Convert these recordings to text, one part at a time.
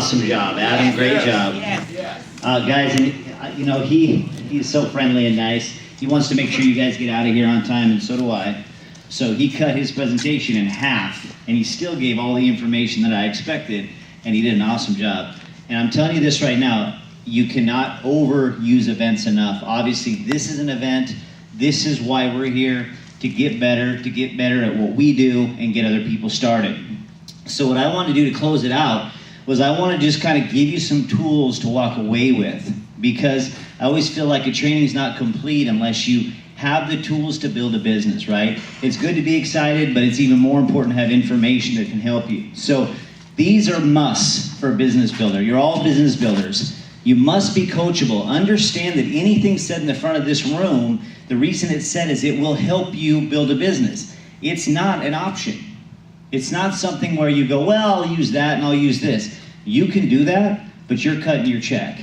Awesome job, Adam. Great job. Guys, and, you know, he's so friendly and nice. He wants to make sure you guys get out of here on time, and so do I. So he cut his presentation in half, and he still gave all the information that I expected, and he did an awesome job. And I'm telling you this right now, you cannot overuse events enough. Obviously, this is an event. This is why we're here, to get better at what we do and get other people started. So what I want to do to close it out was I want to just kind of give you some tools to walk away with, because I always feel like a training is not complete unless you have the tools to build a business, right? It's good to be excited, but it's even more important to have information that can help you. So these are musts for a business builder. You're all business builders. You must be coachable. Understand that anything said in the front of this room, the reason it's said is it will help you build a business. It's not an option. It's not something where you go, well, I'll use that and I'll use this. You can do that, but you're cutting your check.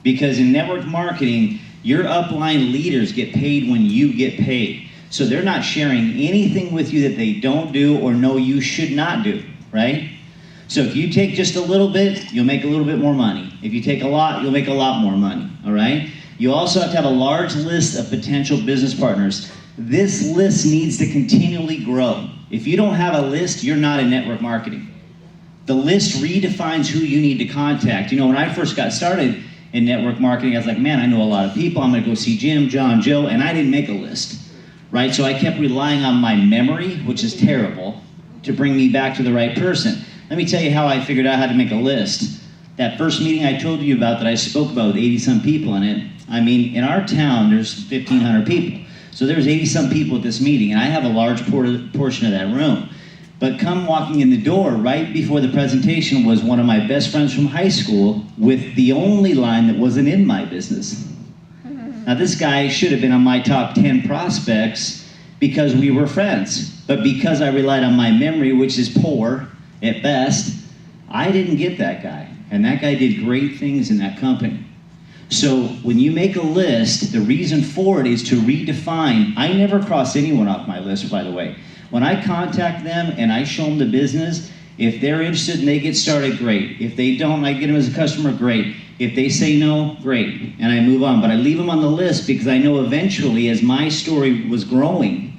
Because in network marketing, your upline leaders get paid when you get paid. So they're not sharing anything with you that they don't do or know you should not do, right? So if you take just a little bit, you'll make a little bit more money. If you take a lot, you'll make a lot more money, all right? You also have to have a large list of potential business partners. This list needs to continually grow. If you don't have a list, you're not in network marketing. The list redefines who you need to contact. You know, when I first got started in network marketing, I was like, man, I know a lot of people. I'm gonna go see Jim, John, Joe, and I didn't make a list, right? So I kept relying on my memory, which is terrible, to bring me back to the right person. Let me tell you how I figured out how to make a list. That first meeting I told you about that I spoke about with 80-some people in it, I mean, in our town, there's 1,500 people. So there was 80-some people at this meeting, and I have a large portion of that room. But come walking in the door, right before the presentation, was one of my best friends from high school with the only line that wasn't in my business. Now this guy should have been on my top 10 prospects because we were friends. But because I relied on my memory, which is poor at best, I didn't get that guy. And that guy did great things in that company. So when you make a list, the reason for it is to redefine. I never cross anyone off my list, by the way. When I contact them and I show them the business, if they're interested and they get started, great. If they don't, I get them as a customer, great. If they say no, great, and I move on. But I leave them on the list because I know eventually, as my story was growing,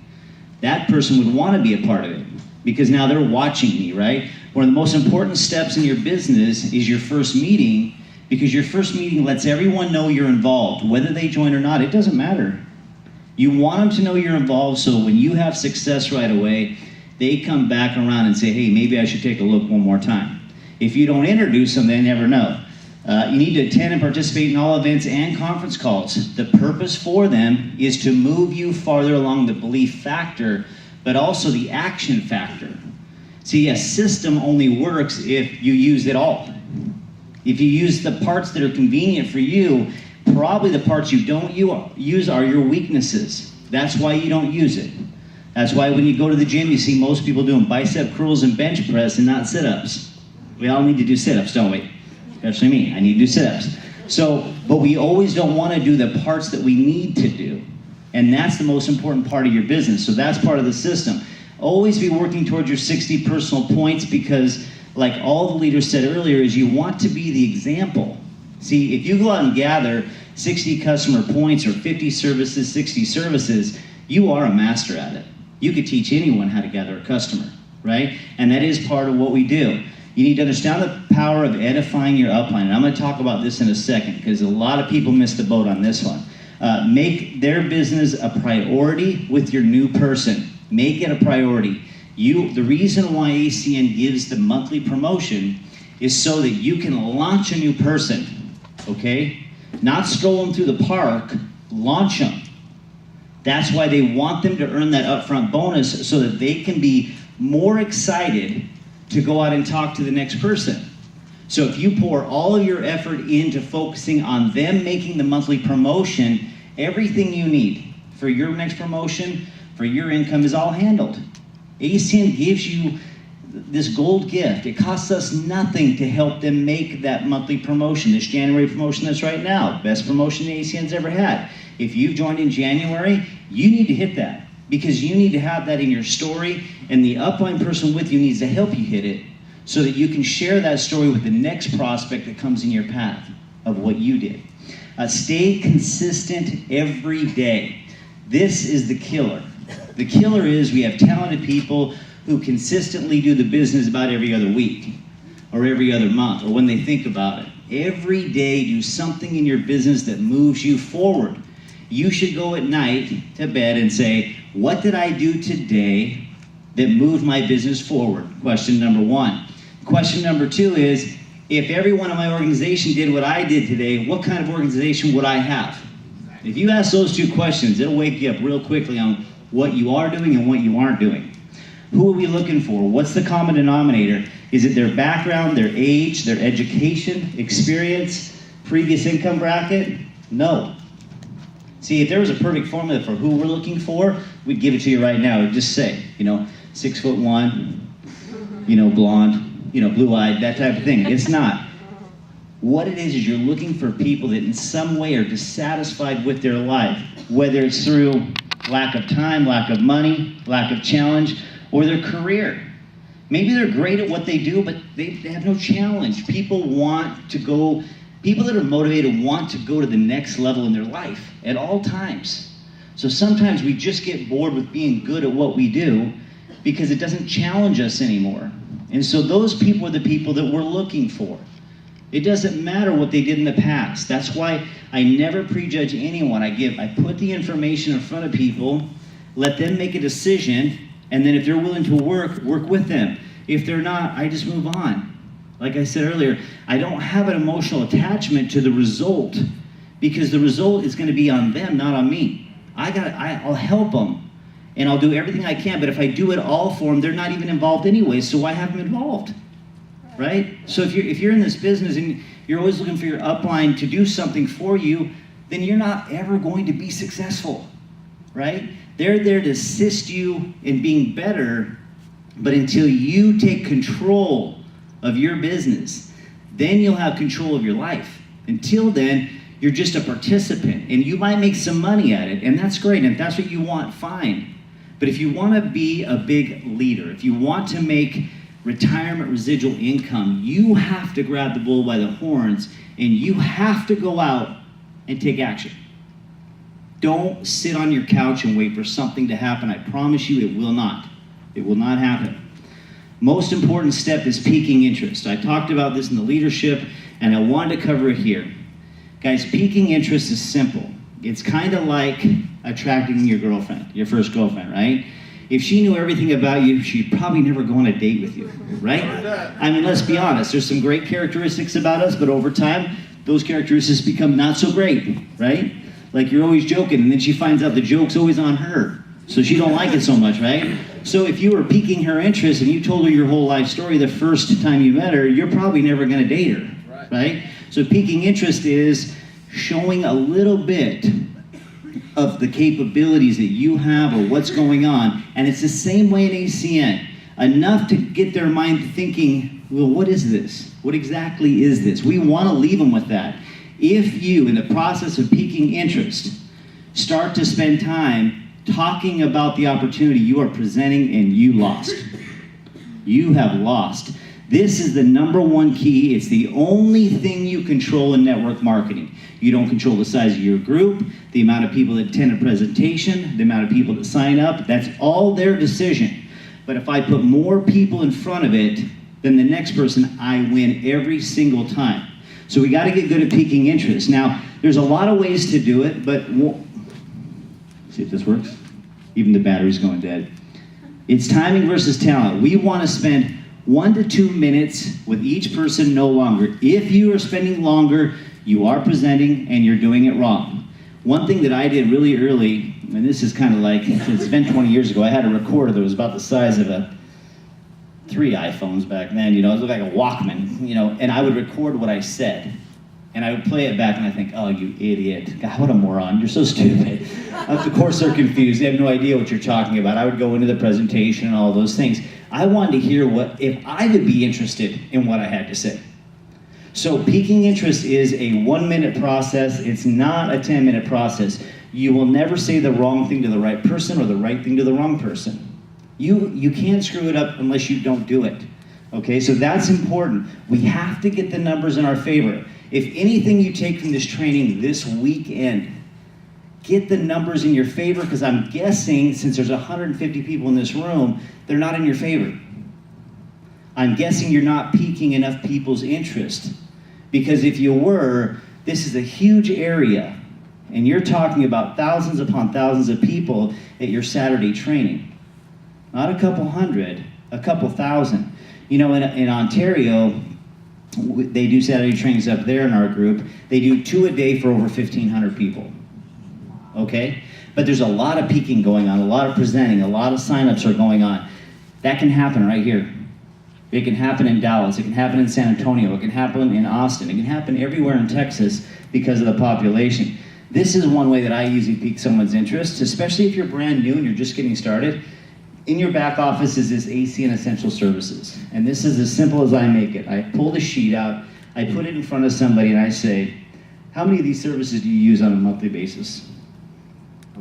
that person would want to be a part of it because now they're watching me, right? One of the most important steps in your business is your first meeting, because your first meeting lets everyone know you're involved. Whether they join or not, it doesn't matter. You want them to know you're involved, so when you have success right away, they come back around and say, hey, maybe I should take a look one more time. If you don't introduce them, they never know. You need to attend and participate in all events and conference calls. The purpose for them is to move you farther along the belief factor, but also the action factor. See, a system only works if you use it all. If you use the parts that are convenient for you, probably the parts you don't use are your weaknesses. That's why you don't use it. That's why when you go to the gym, you see most people doing bicep curls and bench press and not sit-ups. We all need to do sit-ups, don't we? Especially me, I need to do sit-ups. So, but we always don't want to do the parts that we need to do. And that's the most important part of your business. So that's part of the system. Always be working towards your 60 personal points, because like all the leaders said earlier, is you want to be the example. See, if you go out and gather 60 customer points or 50 services, 60 services, you are a master at it. You could teach anyone how to gather a customer, right? And that is part of what we do. You need to understand the power of edifying your upline. And I'm going to talk about this in a second because a lot of people miss the boat on this one. Make their business a priority with your new person. Make it a priority. The reason why ACN gives the monthly promotion is so that you can launch a new person, okay? Not stroll them through the park, launch them. That's why they want them to earn that upfront bonus so that they can be more excited to go out and talk to the next person. So if you pour all of your effort into focusing on them making the monthly promotion, everything you need for your next promotion, for your income is all handled. ACN gives you this gold gift. It costs us nothing to help them make that monthly promotion. This January promotion that's right now, best promotion the ACN's ever had. If you've joined in January, you need to hit that because you need to have that in your story, and the upline person with you needs to help you hit it so that you can share that story with the next prospect that comes in your path of what you did. Stay consistent every day. This is the killer. The killer is we have talented people who consistently do the business about every other week or every other month or when they think about it. Every day do something in your business that moves you forward. You should go at night to bed and say, what did I do today that moved my business forward? Question number one. Question number two is, if everyone in my organization did what I did today, what kind of organization would I have? If you ask those two questions, it'll wake you up real quickly on what you are doing and what you aren't doing. Who are we looking for? What's the common denominator? Is it their background, their age, their education, experience, previous income bracket? No. See, if there was a perfect formula for who we're looking for, we'd give it to you right now. It'd just say, 6'1", blonde, blue-eyed, that type of thing. It's not. What it is you're looking for people that in some way are dissatisfied with their life, whether it's through lack of time, lack of money, lack of challenge, or their career. Maybe they're great at what they do, but they have no challenge. People that are motivated want to go to the next level in their life at all times. So sometimes we just get bored with being good at what we do because it doesn't challenge us anymore. And so those people are the people that we're looking for. It doesn't matter what they did in the past. That's why I never prejudge anyone. I put the information in front of people, let them make a decision, and then if they're willing to work with them. If they're not, I just move on. Like I said earlier, I don't have an emotional attachment to the result because the result is going to be on them, not on me. I'll help them and I'll do everything I can, but if I do it all for them, they're not even involved anyway, so why have them involved? Right? So if you're in this business and you're always looking for your upline to do something for you, then you're not ever going to be successful, right? They're there to assist you in being better, but until you take control of your business, then you'll have control of your life. Until then, you're just a participant, and you might make some money at it, and that's great, and if that's what you want, fine. But if you want to be a big leader, if you want to make retirement residual income, you have to grab the bull by the horns, and you have to go out and take action. Don't sit on your couch and wait for something to happen. I promise you it will not. It will not happen. Most important step is piquing interest. I talked about this in the leadership, and I wanted to cover it here. Guys, piquing interest is simple. It's kind of like attracting your girlfriend, your first girlfriend, right? If she knew everything about you, she'd probably never go on a date with you, right? I mean, let's be honest. There's some great characteristics about us, but over time, those characteristics become not so great, right? Like you're always joking, and then she finds out the joke's always on her. So she don't like it so much, right? So if you were piquing her interest and you told her your whole life story the first time you met her, you're probably never going to date her, right? So piquing interest is showing a little bit of the capabilities that you have or what's going on. And it's the same way in ACN. Enough to get their mind thinking, well, what is this? What exactly is this? We want to leave them with that. If you, in the process of piquing interest, start to spend time talking about the opportunity you are presenting and you lost. You have lost. This is the number one key. It's the only thing you control in network marketing. You don't control the size of your group, the amount of people that attend a presentation, the amount of people that sign up. That's all their decision. But if I put more people in front of it than the next person, I win every single time. So we got to get good at piquing interest. Now, there's a lot of ways to do it, but see if this works. Even the battery's going dead. It's timing versus talent. We want to spend 1 to 2 minutes with each person, no longer. If you are spending longer, you are presenting and you're doing it wrong. One thing that I did really early, and this is kind of like, it's been 20 years ago, I had a recorder that was about the size of 3 iPhones back then, it looked like a Walkman, and I would record what I said. And I would play it back and I think, oh, you idiot. God, what a moron. You're so stupid. Of course they're confused. They have no idea what you're talking about. I would go into the presentation and all those things. I wanted to hear if I would be interested in what I had to say. So piquing interest is a 1-minute process. It's not a 10-minute process. You will never say the wrong thing to the right person or the right thing to the wrong person. You can't screw it up unless you don't do it. Okay, so that's important. We have to get the numbers in our favor. If anything you take from this training this weekend, get the numbers in your favor, because I'm guessing, since there's 150 people in this room, they're not in your favor. I'm guessing you're not piquing enough people's interest. Because if you were, this is a huge area, and you're talking about thousands upon thousands of people at your Saturday training. Not a couple hundred, a couple thousand. You know, in Ontario, they do Saturday trainings up there in our group. They do 2 a day for over 1,500 people. Okay? But there's a lot of peaking going on, a lot of presenting, a lot of signups are going on. That can happen right here. It can happen in Dallas, it can happen in San Antonio, it can happen in Austin, it can happen everywhere in Texas because of the population. This is one way that I usually pique someone's interest, especially if you're brand new and you're just getting started. In your back office is this AC and Essential Services. And this is as simple as I make it. I pull the sheet out, I put it in front of somebody, and I say, how many of these services do you use on a monthly basis?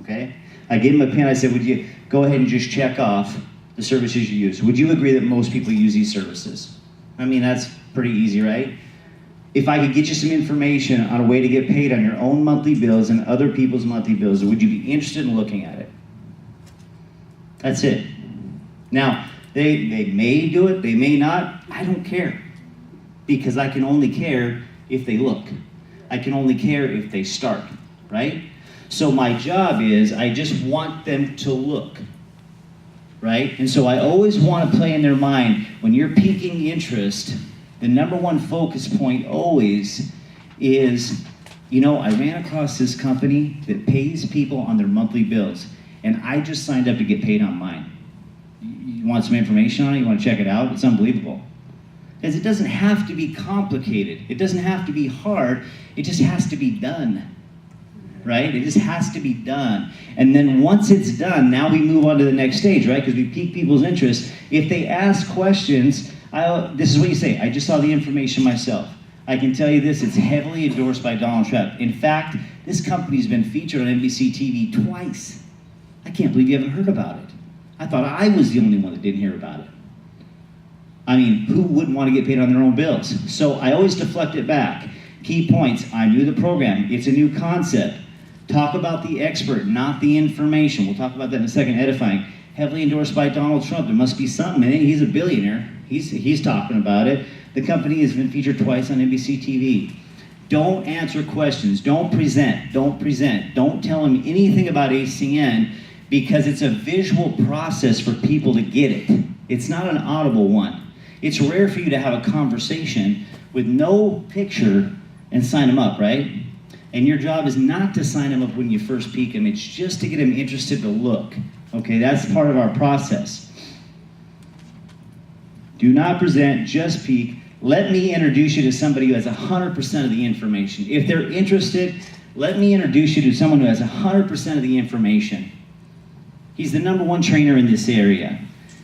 Okay? I give them a pen, I said, would you go ahead and just check off the services you use? Would you agree that most people use these services? I mean, that's pretty easy, right? If I could get you some information on a way to get paid on your own monthly bills and other people's monthly bills, would you be interested in looking at it? That's it. Now, they may do it, they may not. I don't care. Because I can only care if they look. I can only care if they start, right? So my job is, I just want them to look, right? And so I always want to play in their mind, when you're piquing interest, the number one focus point always is, you know, I ran across this company that pays people on their monthly bills, and I just signed up to get paid on mine. You want some information on it? You want to check it out? It's unbelievable. Because it doesn't have to be complicated. It doesn't have to be hard. It just has to be done. Right? It just has to be done. And then once it's done, now we move on to the next stage, right? Because we pique people's interest. If they ask questions, this is what you say, I just saw the information myself. I can tell you this, it's heavily endorsed by Donald Trump. In fact, this company's been featured on NBC TV twice. I can't believe you haven't heard about it. I thought I was the only one that didn't hear about it. I mean, who wouldn't want to get paid on their own bills? So I always deflect it back. Key points, I'm new to the program. It's a new concept. Talk about the expert, not the information. We'll talk about that in a second, edifying. Heavily endorsed by Donald Trump. There must be something in it. He's a billionaire. He's talking about it. The company has been featured twice on NBC TV. Don't answer questions. Don't present. Don't present. Don't tell them anything about ACN, because it's a visual process for people to get it. It's not an audible one. It's rare for you to have a conversation with no picture and sign them up, right? And your job is not to sign them up when you first peek them. It's just to get them interested to look. Okay, that's part of our process. Do not present, just peek. Let me introduce you to somebody who has 100% of the information. If they're interested, let me introduce you to someone who has 100% of the information. He's the #1 trainer in this area.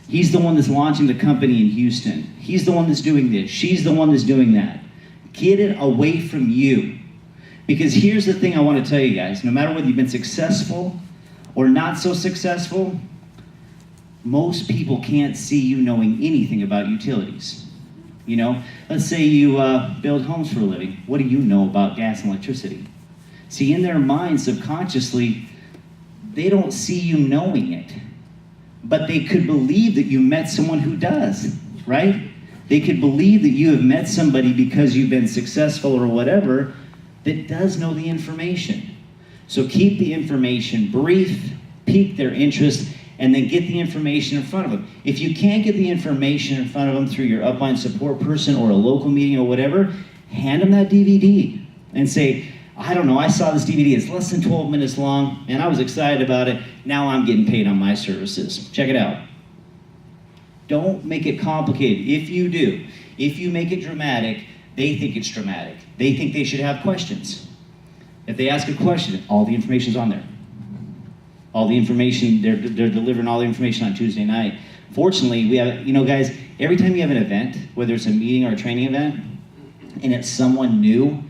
He's the one that's launching the company in Houston. He's the one that's doing this. She's the one that's doing that. Get it away from you. Because here's the thing I want to tell you guys. No matter whether you've been successful or not so successful, most people can't see you knowing anything about utilities. You know, let's say you build homes for a living. What do you know about gas and electricity? See, in their mind, subconsciously, they don't see you knowing it. But they could believe that you met someone who does, right? They could believe that you have met somebody because you've been successful or whatever that does know the information. So keep the information brief, pique their interest, and then get the information in front of them. If you can't get the information in front of them through your upline support person or a local meeting or whatever, hand them that DVD and say, I don't know, I saw this DVD, it's less than 12 minutes long, and I was excited about it. Now I'm getting paid on my services. Check it out. Don't make it complicated. If you do, if you make it dramatic, they think it's dramatic. They think they should have questions. If they ask a question, all the information's on there. All the information, they're delivering all the information on Tuesday night. Fortunately, we have, you know, guys, every time you have an event, whether it's a meeting or a training event, and it's someone new,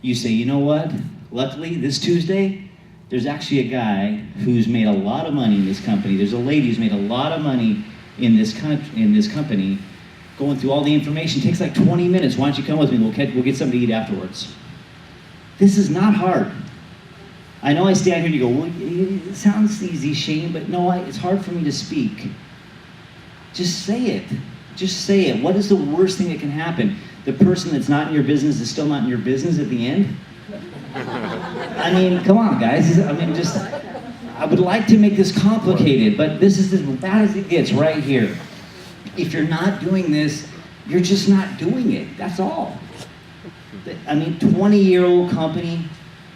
you say, you know what? Luckily, this Tuesday, there's actually a guy who's made a lot of money in this company. There's a lady who's made a lot of money in this company, going through all the information. It takes like 20 minutes. Why don't you come with me? We'll get something to eat afterwards. This is not hard. I know I stand here and you go, well, it sounds easy, Shane, but no, it's hard for me to speak. Just say it. Just say it. What is the worst thing that can happen? The person that's not in your business is still not in your business at the end? I mean, come on, guys. I would like to make this complicated, but this is as bad as it gets right here. If you're not doing this, you're just not doing it. That's all. 20-year-old company,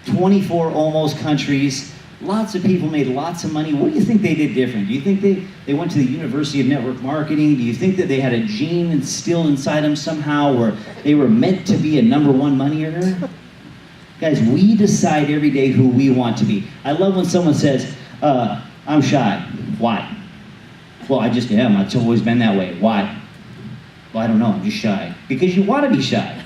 24 almost countries, lots of people made lots of money. What do you think they did different? Do you think they went to the University of Network Marketing? Do you think that they had a gene instilled inside them somehow where they were meant to be a #1 money earner? Guys, we decide every day who we want to be. I love when someone says, I'm shy. Why? Well, I just am. It's always been that way. Why? Well, I don't know. I'm just shy. Because you want to be shy.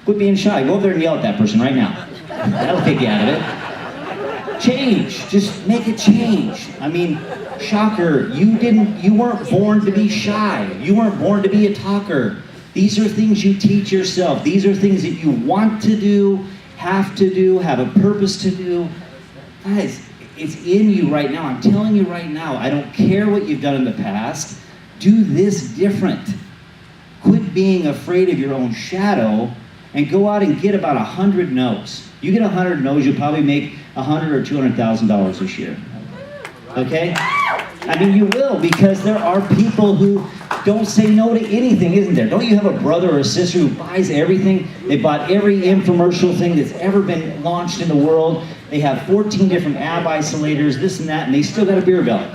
Quit being shy. Go over there and yell at that person right now. That'll take you out of it. Change. Just make it change. I mean, shocker. You weren't born to be shy. You weren't born to be a talker. These are things you teach yourself. These are things that you want to do, have to do, have a purpose to do. Guys, it's in you right now. I'm telling you right now, I don't care what you've done in the past. Do this different. Quit being afraid of your own shadow and go out and get about 100 no's. You get 100 no's, you'll probably make $100,000 or $200,000 this year. Okay? I mean, you will, because there are people who don't say no to anything, isn't there? Don't you have a brother or a sister who buys everything? They bought every infomercial thing that's ever been launched in the world. They have 14 different ab isolators, this and that, and they still got a beer belly.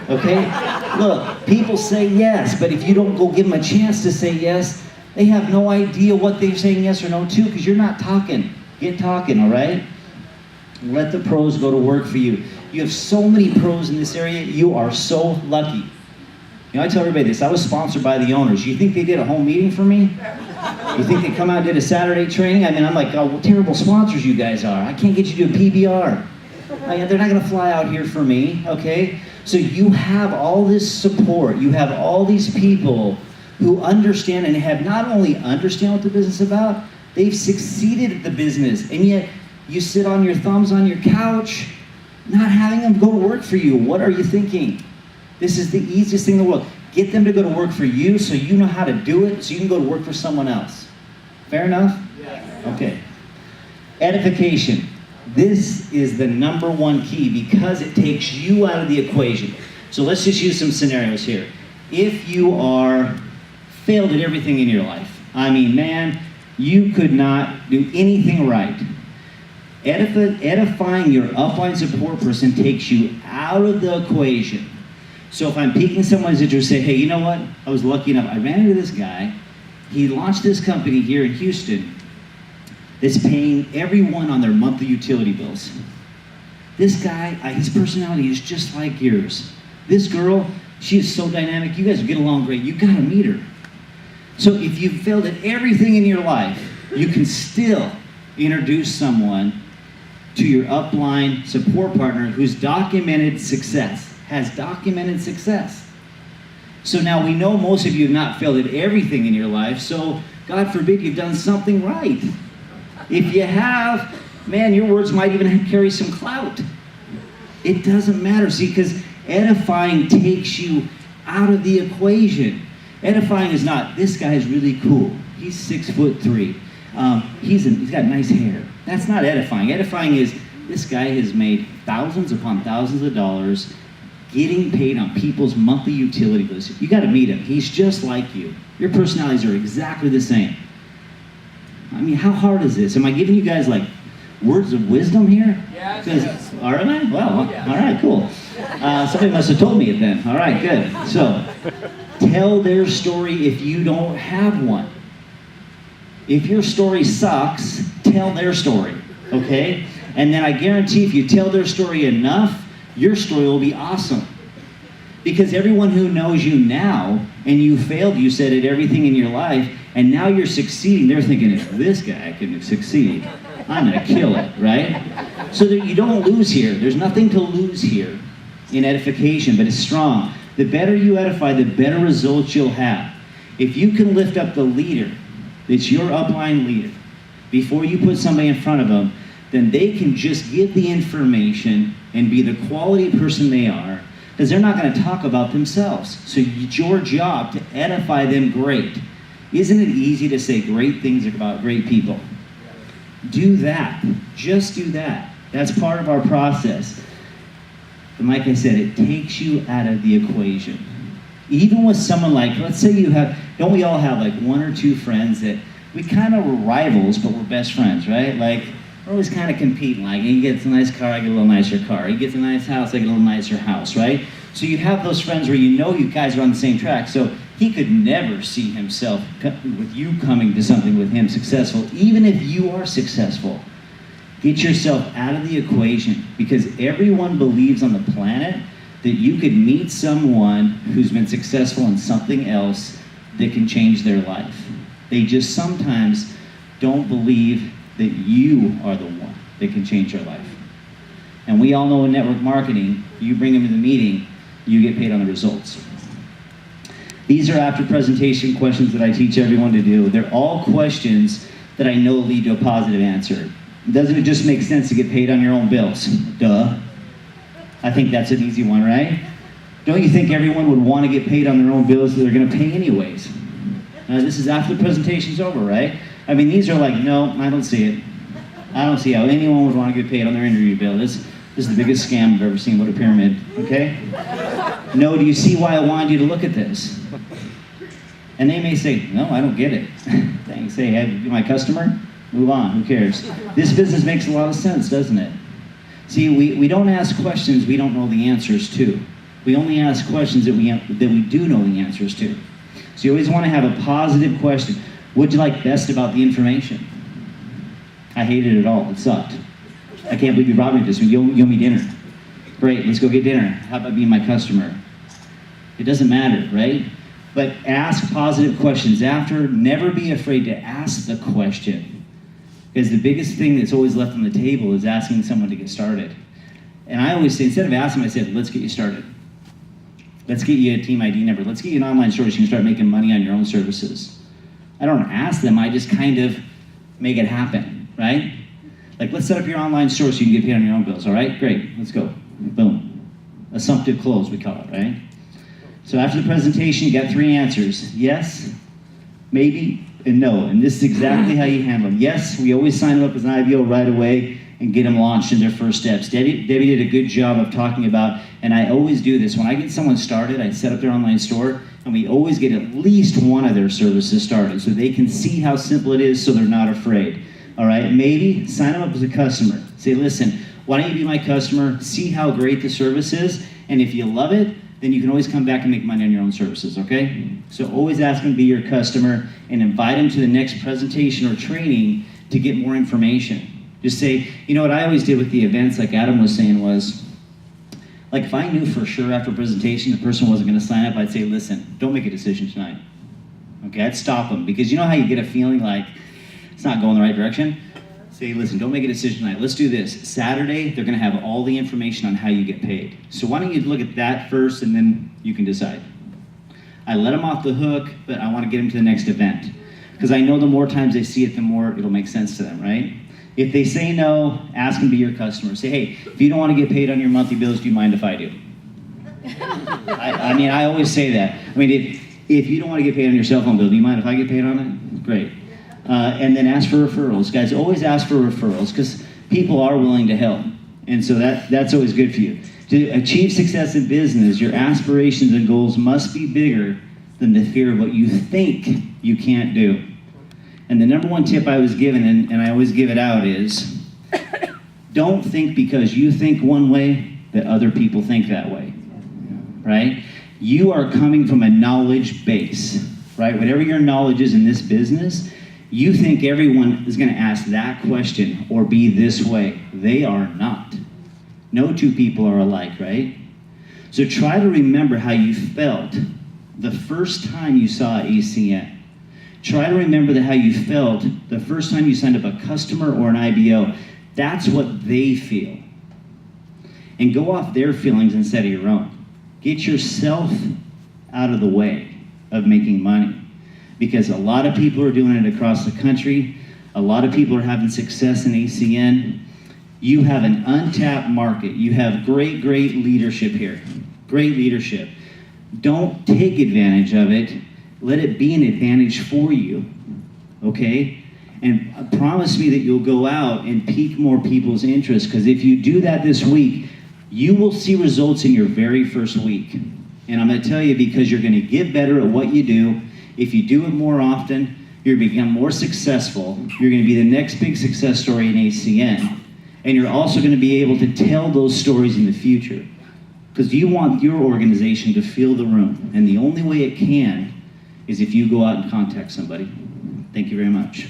Okay? Look, people say yes, but if you don't go give them a chance to say yes, they have no idea what they're saying yes or no to, because you're not talking. Get talking, all right? Let the pros go to work for you. You have so many pros in this area. You are so lucky. You know, I tell everybody this. I was sponsored by the owners. You think they did a home meeting for me? You think they come out and did a Saturday training? I mean, I'm like, oh, what terrible sponsors you guys are. I can't get you to a PBR. They're not going to fly out here for me, okay? So you have all this support. You have all these people who understand and have not only understand what the business is about, they've succeeded at the business. And yet, you sit on your thumbs on your couch, not having them go to work for you. What are you thinking? This is the easiest thing in the world. Get them to go to work for you so you know how to do it, so you can go to work for someone else. Fair enough? Yes. Okay. Edification. This is the #1 key because it takes you out of the equation. So let's just use some scenarios here. If you are failed at everything in your life, I mean, man, you could not do anything right. Edifying your upline support person takes you out of the equation. So if I'm piquing someone's interest, say, hey, you know what? I was lucky enough. I ran into this guy. He launched this company here in Houston that's paying everyone on their monthly utility bills. This guy, his personality is just like yours. This girl, she is so dynamic. You guys get along great. You got to meet her. So if you've failed at everything in your life, you can still introduce someone to your upline support partner who's documented success, has documented success. So now we know most of you have not failed at everything in your life, so God forbid you've done something right. If you have, man, your words might even carry some clout. It doesn't matter, see, because edifying takes you out of the equation. Edifying is not, this guy is really cool. He's 6'3". He's got nice hair. That's not edifying. Edifying is, this guy has made thousands upon thousands of dollars getting paid on people's monthly utility bills. You got to meet him. He's just like you. Your personalities are exactly the same. I mean, how hard is this? Am I giving you guys like words of wisdom here? Yes. All right, well, all right, cool. Somebody must have told me it then. All right, good. So, tell their story if you don't have one. If your story sucks, tell their story, okay? And then I guarantee if you tell their story enough, your story will be awesome. Because everyone who knows you now, and you failed, you said, at everything in your life, and now you're succeeding, they're thinking, if this guy can succeed, I'm going to kill it, right? So that you don't lose here. There's nothing to lose here in edification, but it's strong. The better you edify, the better results you'll have. If you can lift up the leader, it's your upline leader, before you put somebody in front of them, then they can just give the information and be the quality person they are, because they're not going to talk about themselves. So it's your job to edify them great. Isn't it easy to say great things about great people? Do that. Just do that. That's part of our process. And like I said, it takes you out of the equation. Even with someone like, let's say you have, don't we all have like one or two friends that we kind of were rivals, but we're best friends, right? Like, we're always kind of competing. Like, he gets a nice car, I get a little nicer car. He gets a nice house, I get a little nicer house, right? So you have those friends where you know you guys are on the same track. So he could never see himself with you coming to something with him successful, even if you are successful. Get yourself out of the equation, because everyone believes on the planet that you could meet someone who's been successful in something else that can change their life. They just sometimes don't believe that you are the one that can change your life. And we all know in network marketing, you bring them to the meeting, you get paid on the results. These are after presentation questions that I teach everyone to do. They're all questions that I know lead to a positive answer. Doesn't it just make sense to get paid on your own bills? Duh. I think that's an easy one, right? Don't you think everyone would want to get paid on their own bills that they're going to pay anyways? This is after the presentation's over, right? I mean, these are like, no, I don't see it. I don't see how anyone would want to get paid on their interview bill. This is the biggest scam I've ever seen. What a pyramid, okay? No, do you see why I wanted you to look at this? And they may say, no, I don't get it. Thanks. Hey, have you my customer? Move on, who cares? This business makes a lot of sense, doesn't it? See, we don't ask questions we don't know the answers to. We only ask questions that we do know the answers to. So you always want to have a positive question. What'd you like best about the information? I hated it all. It sucked. I can't believe you brought me to this one. You owe me dinner. Great, let's go get dinner. How about being my customer? It doesn't matter, right? But ask positive questions after. Never be afraid to ask the question. Because the biggest thing that's always left on the table is asking someone to get started. And I always say, instead of asking, I said, let's get you started. Let's get you a team ID number. Let's get you an online store so you can start making money on your own services. I don't ask them, I just kind of make it happen, right? Like, let's set up your online store so you can get paid on your own bills, all right? Great, let's go. Boom. Assumptive close, we call it, right? So after the presentation, you got 3 answers. Yes, maybe, and no. And this is exactly how you handle them. Yes, we always sign them up as an IBO right away and get them launched in their first steps. Debbie did a good job of talking about, and I always do this. When I get someone started, I set up their online store, and we always get at least one of their services started so they can see how simple it is so they're not afraid. All right, maybe sign them up as a customer. Say, listen, why don't you be my customer, see how great the service is, and if you love it, then you can always come back and make money on your own services, okay? So always ask them to be your customer and invite them to the next presentation or training to get more information. Just say, you know what I always did with the events, like Adam was saying, was, like if I knew for sure after a presentation the person wasn't gonna sign up, I'd say, listen, don't make a decision tonight. Okay, I'd stop them, because you know how you get a feeling like it's not going the right direction? Say, listen, don't make a decision tonight. Let's do this. Saturday, they're gonna have all the information on how you get paid. So why don't you look at that first and then you can decide. I let them off the hook, but I wanna get them to the next event. Because I know the more times they see it, the more it'll make sense to them, right? If they say no, ask them to be your customer. Say, hey, if you don't want to get paid on your monthly bills, do you mind if I do? I mean, I always say that. I mean, if you don't want to get paid on your cell phone bill, do you mind if I get paid on it? Great. And then ask for referrals. Guys, always ask for referrals, because people are willing to help. And so that's always good for you. To achieve success in business, your aspirations and goals must be bigger than the fear of what you think you can't do. And the number one tip I was given, and I always give it out, is don't think because you think one way that other people think that way, right? You are coming from a knowledge base, right? Whatever your knowledge is in this business, you think everyone is gonna ask that question or be this way. They are not. No two people are alike, right? So try to remember how you felt the first time you saw ACN. Try to remember how you felt the first time you signed up a customer or an IBO. That's what they feel. And go off their feelings instead of your own. Get yourself out of the way of making money. because a lot of people are doing it across the country. A lot of people are having success in ACN. You have an untapped market. You have great leadership here. Great leadership. Don't take advantage of it. Let it be an advantage for you, okay? And promise me that you'll go out and pique more people's interest, because if you do that this week, you will see results in your very first week. And I'm going to tell you, because you're going to get better at what you do. If you do it more often, you're going to become more successful. You're going to be the next big success story in ACN. And you're also going to be able to tell those stories in the future. Because you want your organization to fill the room. And the only way it can is if you go out and contact somebody. Thank you very much.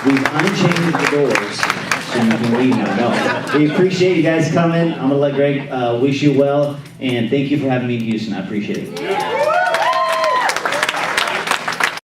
We've unchained the doors, so you can leave now. No. We appreciate you guys coming. I'm going to let Greg wish you well, and thank you for having me in Houston. I appreciate it.